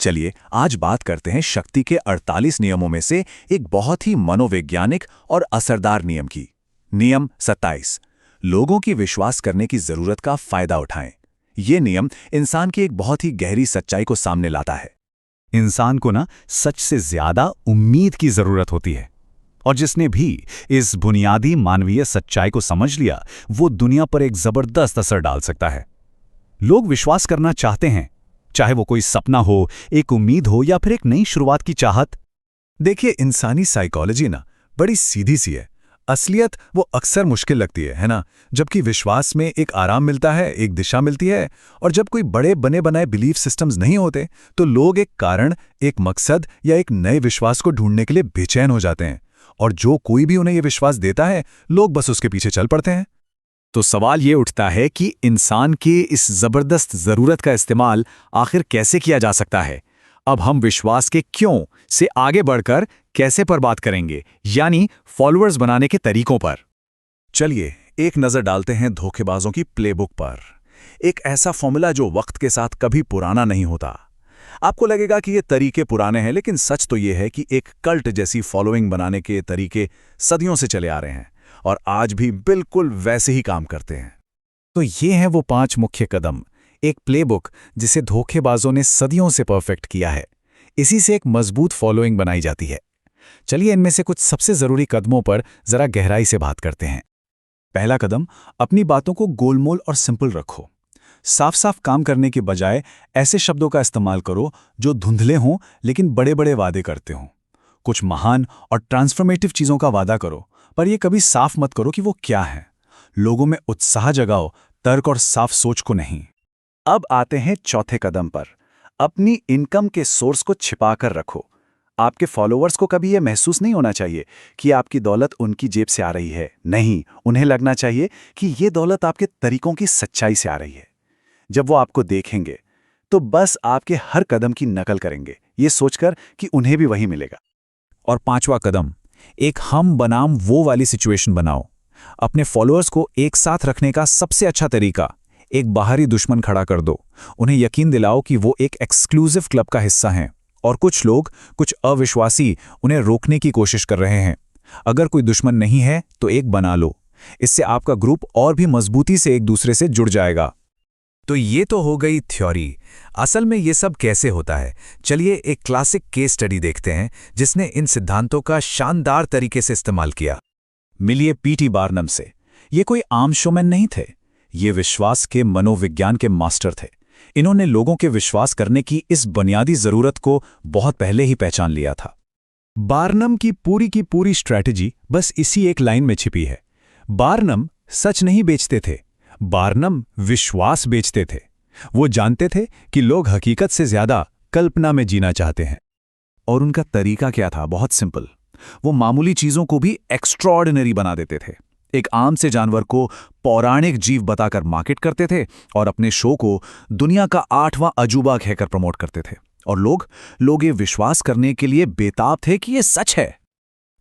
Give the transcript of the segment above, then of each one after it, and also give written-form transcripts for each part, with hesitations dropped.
चलिए आज बात करते हैं शक्ति के 48 नियमों में से एक बहुत ही मनोवैज्ञानिक और असरदार नियम की। नियम 27, लोगों की विश्वास करने की जरूरत का फायदा उठाएं। ये नियम इंसान की एक बहुत ही गहरी सच्चाई को सामने लाता है। इंसान को ना सच से ज्यादा उम्मीद की जरूरत होती है, और जिसने भी इस बुनियादी मानवीय सच्चाई को समझ लिया वो दुनिया पर एक जबरदस्त असर डाल सकता है। लोग विश्वास करना चाहते हैं, चाहे वो कोई सपना हो, एक उम्मीद हो या फिर एक नई शुरुआत की चाहत। देखिए, इंसानी साइकोलॉजी ना बड़ी सीधी सी है। असलियत वो अक्सर मुश्किल लगती है ना? जबकि विश्वास में एक आराम मिलता है, एक दिशा मिलती है। और जब कोई बड़े बने बनाए बिलीफ सिस्टम्स नहीं होते तो लोग एक कारण, एक मकसद या एक नए विश्वास को ढूंढने के लिए बेचैन हो जाते हैं। और जो कोई भी उन्हें ये विश्वास देता है, लोग बस उसके पीछे चल पड़ते हैं। तो सवाल ये उठता है कि इंसान की इस जबरदस्त जरूरत का इस्तेमाल आखिर कैसे किया जा सकता है। अब हम विश्वास के क्यों से आगे बढ़कर कैसे पर बात करेंगे, यानी फॉलोअर्स बनाने के तरीकों पर। चलिए एक नजर डालते हैं धोखेबाजों की प्लेबुक पर। एक ऐसा फॉर्मूला जो वक्त के साथ कभी पुराना नहीं होता। आपको लगेगा कि ये तरीके पुराने हैं, लेकिन सच तो ये है कि एक कल्ट जैसी फॉलोइंग बनाने के तरीके सदियों से चले आ रहे हैं और आज भी बिल्कुल वैसे ही काम करते हैं। तो ये हैं वो 5 मुख्य कदम, एक प्लेबुक जिसे धोखेबाजों ने सदियों से परफेक्ट किया है। इसी से एक मजबूत फॉलोइंग बनाई जाती है। चलिए इनमें से कुछ सबसे जरूरी कदमों पर जरा गहराई से बात करते हैं। पहला कदम, अपनी बातों को गोलमोल और सिंपल रखो। साफ साफ काम करने के बजाय ऐसे शब्दों का इस्तेमाल करो जो धुंधले हों लेकिन बड़े बड़े वादे करते हों। कुछ महान और ट्रांसफॉर्मेटिव चीज़ों का वादा करो, पर यह कभी साफ मत करो कि वो क्या है। लोगों में उत्साह जगाओ, तर्क और साफ सोच को नहीं। अब आते हैं चौथे कदम पर, अपनी इनकम के सोर्स को छिपा कर रखो। आपके फॉलोअर्स को कभी यह महसूस नहीं होना चाहिए कि आपकी दौलत उनकी जेब से आ रही है। नहीं, उन्हें लगना चाहिए कि ये दौलत आपके तरीकों की सच्चाई से आ रही है। जब वो आपको देखेंगे तो बस आपके हर कदम की नकल करेंगे, ये सोचकर कि उन्हें भी वही मिलेगा। और 5वां कदम, एक हम बनाम वो वाली सिचुएशन बनाओ। अपने फॉलोअर्स को एक साथ रखने का सबसे अच्छा तरीका, एक बाहरी दुश्मन खड़ा कर दो। उन्हें यकीन दिलाओ कि वो एक एक्सक्लूसिव क्लब का हिस्सा हैं और कुछ लोग, कुछ अविश्वासी उन्हें रोकने की कोशिश कर रहे हैं। अगर कोई दुश्मन नहीं है तो एक बना लो। इससे आपका ग्रुप और भी मजबूती से एक दूसरे से जुड़ जाएगा। तो ये तो हो गई थ्योरी। असल में ये सब कैसे होता है, चलिए एक क्लासिक केस स्टडी देखते हैं जिसने इन सिद्धांतों का शानदार तरीके से इस्तेमाल किया। मिलिए पीटी बार्नम से। ये कोई आम शोमैन नहीं थे, ये विश्वास के मनोविज्ञान के मास्टर थे। इन्होंने लोगों के विश्वास करने की इस बुनियादी जरूरत को बहुत पहले ही पहचान लिया था। बार्नम की पूरी स्ट्रैटेजी बस इसी एक लाइन में छिपी है। बार्नम सच नहीं बेचते थे, बार्नम विश्वास बेचते थे। वो जानते थे कि लोग हकीकत से ज्यादा कल्पना में जीना चाहते हैं। और उनका तरीका क्या था? बहुत सिंपल। वो मामूली चीजों को भी एक्स्ट्राऑर्डिनरी बना देते थे। एक आम से जानवर को पौराणिक जीव बताकर मार्केट करते थे और अपने शो को दुनिया का 8वां अजूबा कहकर प्रमोट करते थे। और लोग ये विश्वास करने के लिए बेताब थे कि ये सच है।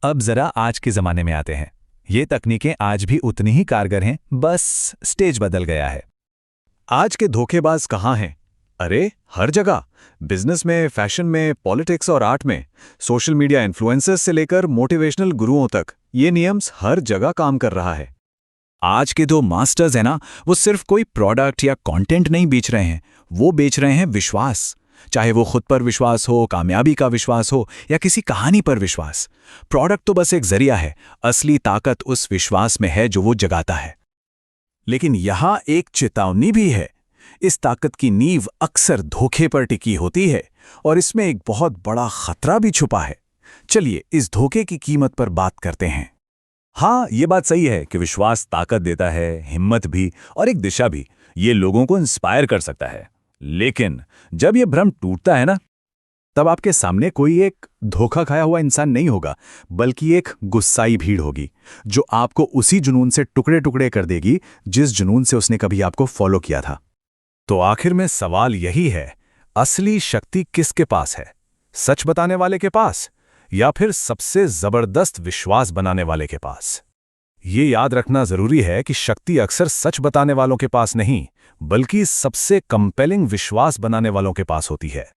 अब जरा आज के जमाने में आते हैं। ये तकनीकें आज भी उतनी ही कारगर हैं, बस स्टेज बदल गया है। आज के धोखेबाज कहाँ हैं? अरे हर जगह, बिजनेस में, फैशन में, पॉलिटिक्स और आर्ट में, सोशल मीडिया इन्फ्लुएंसर्स से लेकर मोटिवेशनल गुरुओं तक ये नियम्स हर जगह काम कर रहा है। आज के दो मास्टर्स हैं ना, वो सिर्फ कोई प्रोडक्ट या कंटेंट नहीं बेच रहे हैं, वो बेच रहे हैं विश्वास। चाहे वो खुद पर विश्वास हो, कामयाबी का विश्वास हो या किसी कहानी पर विश्वास। प्रोडक्ट तो बस एक जरिया है, असली ताकत उस विश्वास में है जो वो जगाता है। लेकिन यहां एक चेतावनी भी है। इस ताकत की नींव अक्सर धोखे पर टिकी होती है और इसमें एक बहुत बड़ा खतरा भी छुपा है। चलिए इस धोखे की कीमत पर बात करते हैं। हाँ, ये बात सही है कि विश्वास ताकत देता है, हिम्मत भी और एक दिशा भी। ये लोगों को इंस्पायर कर सकता है। लेकिन जब ये भ्रम टूटता है ना, तब आपके सामने कोई एक धोखा खाया हुआ इंसान नहीं होगा, बल्कि एक गुस्साई भीड़ होगी जो आपको उसी जुनून से टुकड़े टुकड़े कर देगी जिस जुनून से उसने कभी आपको फॉलो किया था। तो आखिर में सवाल यही है, असली शक्ति किसके पास है? सच बताने वाले के पास या फिर सबसे जबरदस्त विश्वास बनाने वाले के पास? ये याद रखना जरूरी है कि शक्ति अक्सर सच बताने वालों के पास नहीं, बल्कि सबसे कंपेलिंग विश्वास बनाने वालों के पास होती है।